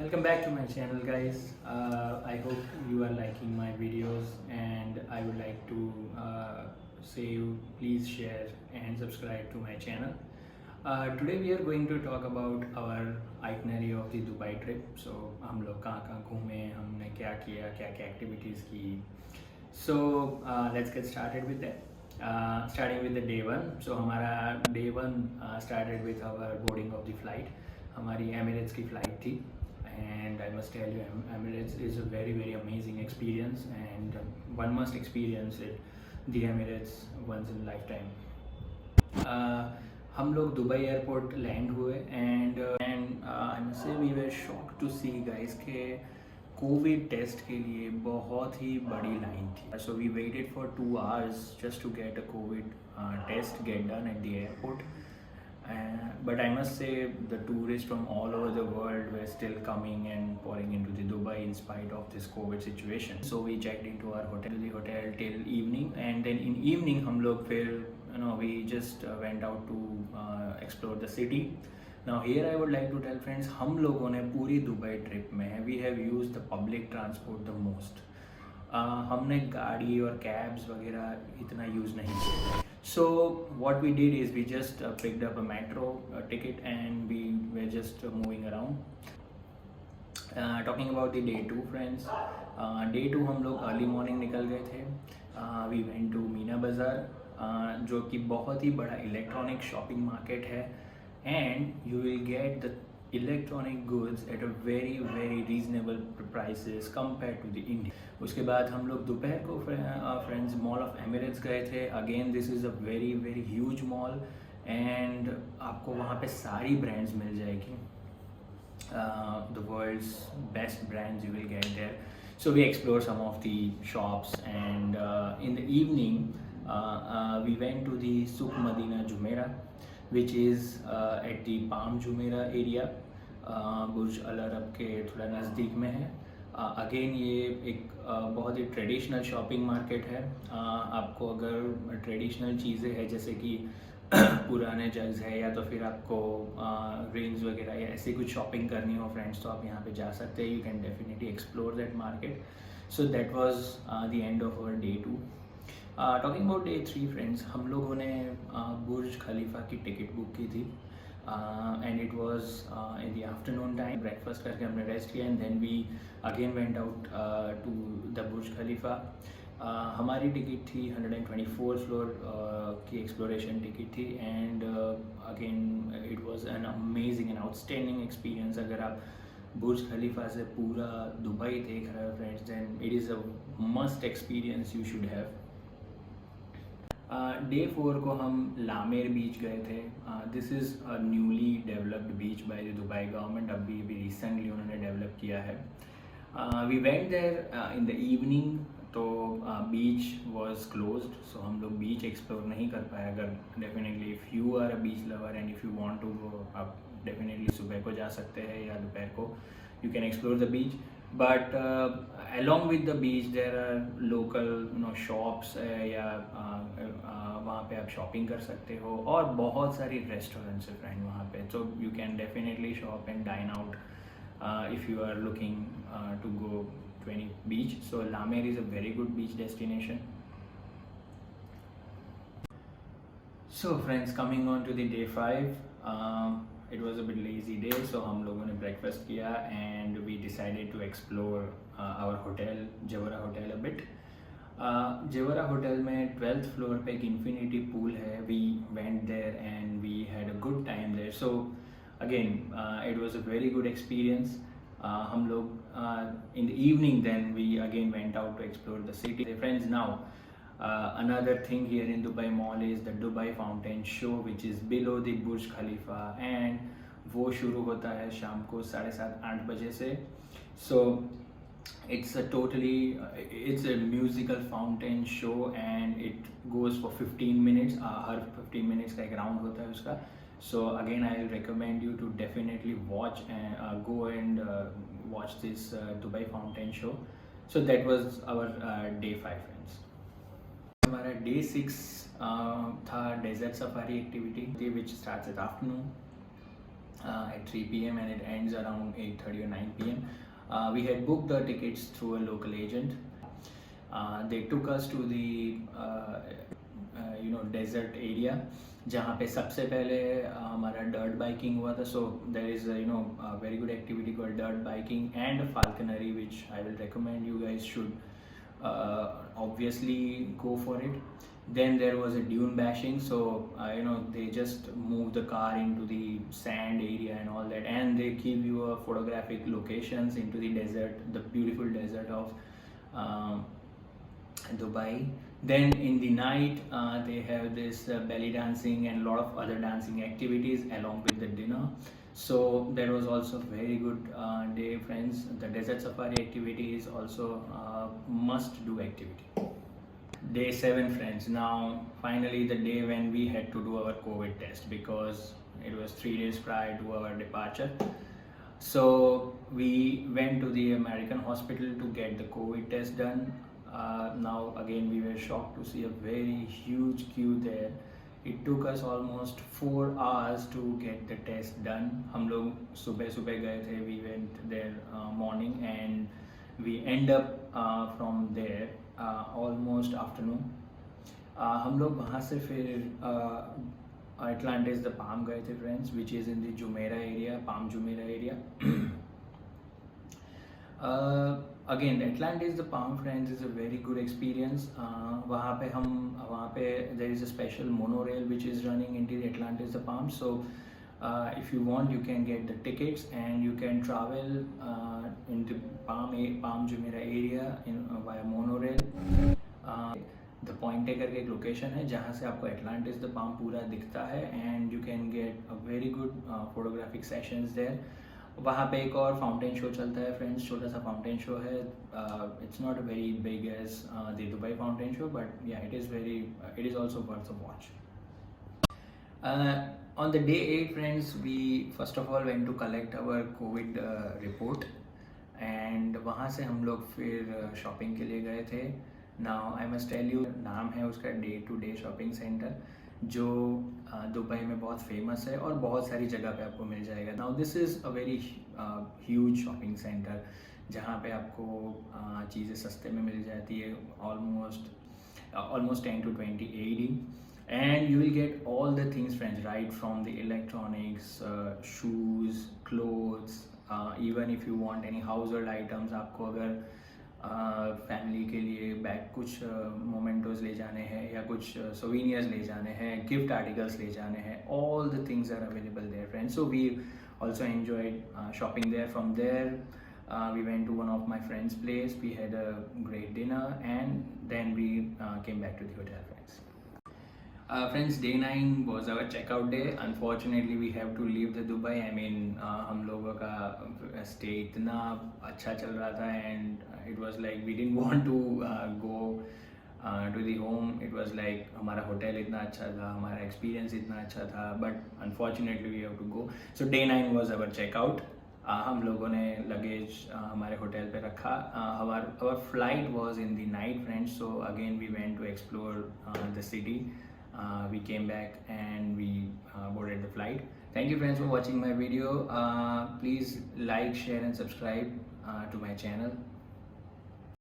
Welcome back to my channel, guys. I hope you are liking my videos, and I would like to say you please share and subscribe to my channel. Today we are going to talk about our itinerary of the Dubai trip. So हम लोग कहाँ कहाँ घूमे, हमने क्या किया, क्या क्या activities की. So let's get started with that. Starting with the day one. So हमारा day one started with our boarding of the flight. हमारी Emirates की flight थी. And I must tell you, Emirates is a very amazing experience, and one must experience it, the Emirates once in a lifetime. हम लोग Dubai airport land हुए and I must say we were shocked to see guys के covid test के लिए बहुत ही बड़ी line थी. So we waited for 2 hours just to get a covid test get done at the airport. But I must say the tourists from all over the world were still coming and pouring into the Dubai in spite of this COVID situation. So we checked into our hotel till evening, and then in evening हम लोग फिर we just went out to explore the city. Now here I would like to tell friends, हम लोगों ने पूरी Dubai trip में we have used the public transport the most. हमने गाड़ी और कैब्स वगैरह इतना यूज़ नहीं किया. So what we did is we just picked up a metro ticket and we were just moving around. Talking about the day 2 friends, day 2 हम लोग early morning निकल गए थे. We went to मीना बाज़ार, जो कि बहुत ही बड़ा इलेक्ट्रॉनिक शॉपिंग मार्केट है, and you will get the electronic goods at a very reasonable prices compared to the India. उसके बाद हम लोग दोपहर को फ्रेंड्स मॉल ऑफ एमिरेट्स गए थे. Again this is a very huge mall and आपको वहाँ पे सारी ब्रांड्स मिल जाएगी. The world's best brands you will get there. So we explored some of the shops, and in the evening we went to the Souk Madina Jumeirah, which is at the Palm Jumeirah area. बुर्ज अल अरब के थोड़ा नज़दीक में है. Again ये एक बहुत ही traditional shopping market है. आपको अगर ट्रेडिशनल चीज़ें हैं जैसे कि पुराने जग्स है, या तो फिर आपको रिंग्स वगैरह या ऐसी कुछ शॉपिंग करनी हो फ्रेंड्स, तो आप यहाँ पे जा सकते हैं. You can definitely explore that market. So that was the end of our day 2. Talking about day 3 friends, हम लोगों ने बुर्ज खलीफा की टिकट बुक की थी. And it was in the afternoon time. Breakfast करके हमने रेस्ट किया, and then we again went out to the Burj Khalifa. हमारी टिकट थी 124 फ्लोर की एक्सप्लोरेशन टिकट थी, and again it was an amazing and outstanding experience. अगर आप बुर्ज खलीफा से पूरा दुबई देख रहे हो friends, then it is a must experience you should have. Day 4 को हम लामेर बीच गए थे. This is a newly developed beach by the Dubai government. अभी रिसेंटली उन्होंने डेवलप किया है. We went there in the evening, तो beach was closed, सो हम लोग बीच एक्सप्लोर नहीं कर पाए. अगर definitely if you are a beach lover and if you want to go, आप डेफिनेटली सुबह को जा सकते हैं या दोपहर को. You can explore the beach, but along with the beach there are local shops या वहाँ पे आप शॉपिंग कर सकते हो, और बहुत सारी रेस्टोरेंट्स है फ्रेंड वहाँ पे. so you can definitely shop and dine out if you are looking to go to any beach. So Lamer is a very good beach destination. So friends, coming on to the day 5, it was a bit lazy day, so हम लोगों ने breakfast किया and we decided to explore our hotel, Jawara Hotel a bit. Jawara Hotel में 12th floor पे एक infinity pool है. We went there and we had a good time there. So again it was a very good experience. हम लोग in the evening then we again went out to explore the city. Friends, now another thing here in Dubai Mall is the Dubai Fountain Show, which is below the Burj Khalifa, and वो शुरू होता है शाम को 7:30-8 बजे से. So it's a musical fountain show and it goes for 15 minutes. Her 15 minutes का एक round होता है उसका. So again I will recommend you to definitely watch and go and watch this Dubai Fountain Show. So that was our day 5 friends. हमारा day 6 था desert safari activity, which starts at afternoon. at 3 p.m. and it ends around 8:30 or 9 p.m. We had booked the tickets through a local agent. They took us to the desert area जहाँ पे सबसे पहले हमारा dirt biking हुआ था. So there is very good activity called dirt biking and falconry which I will recommend you guys should obviously go for it. Then there was a dune bashing, so they just move the car into the sand area and all that, and they give you a photographic locations into the desert, the beautiful desert of Dubai. Then in the night they have this belly dancing and a lot of other dancing activities along with the dinner. So that was also very good day, friends. The desert safari activity is also must do activity. Day 7, friends. Now finally the day when we had to do our COVID test, because it was 3 days prior to our departure. So we went to the American hospital to get the COVID test done. Now again we were shocked to see a very huge queue there. It took us almost 4 hours to get the test done. हम लोग सुबह सुबह गए थे. We went there morning and we end up from there almost afternoon. हम लोग वहाँ से फिर Atlantis the Palm गए थे, friends, which is in the Jumeirah area, Palm Jumeirah area. Again, Atlantis the Palm, friends, is a very good experience. वहाँ पे there is a special monorail which is running into the Atlantis the Palm. So if you want, you can get the tickets and you can travel into Palm Jumeirah area via monorail. The Pointe करके एक location है जहाँ से आपको Atlantis the palm पूरा दिखता है and you can get a very good photographic sessions there. वहाँ पे एक और फाउंटेन शो चलता है, फ्रेंड्स. छोटा सा फाउंटेन शो है. It's not very big as the Dubai fountain show, but yeah it is also worth a watch. On the day 8, friends, we first of all went to collect our COVID report and वहाँ से हम लोग फिर shopping के लिए गए थे. Now I must tell you, नाम है उसका day to day shopping centre, जो दुबई में बहुत फेमस है और बहुत सारी जगह पे आपको मिल जाएगा. Now this is a very huge shopping centre जहाँ पे आपको चीज़ें सस्ते में मिल जाती है, almost 10 to 20 AED, and you will get all the things, friends, right from the electronics, shoes, clothes, even if you want any household items. आपको अगर फैमिली के लिए बैग कुछ मोमेंटोज ले जाने हैं या कुछ सोवीनियर्स ले जाने हैं, गिफ्ट आर्टिकल्स ले जाने हैं, all the things are available there, friends. So we also enjoyed shopping there. From there we went to one of my friends' place. We had a great dinner and then we came back to the hotel, friends. Friends, day 9 was our checkout day. Unfortunately we have to leave the Dubai. I mean हम लोगों का stay इतना अच्छा चल रहा था and it was like we didn't want to go to the home. It was like हमारा hotel इतना अच्छा था, हमारा एक्सपीरियंस इतना अच्छा था, but unfortunately we have to go. So day 9 was our checkout. हम लोगों ने लगेज हमारे होटल पे रखा. Our flight was in the night, friends. So again we went to explore the city. We came back and we boarded the flight. Thank you, friends, for watching my video. Please like, share and subscribe to my channel.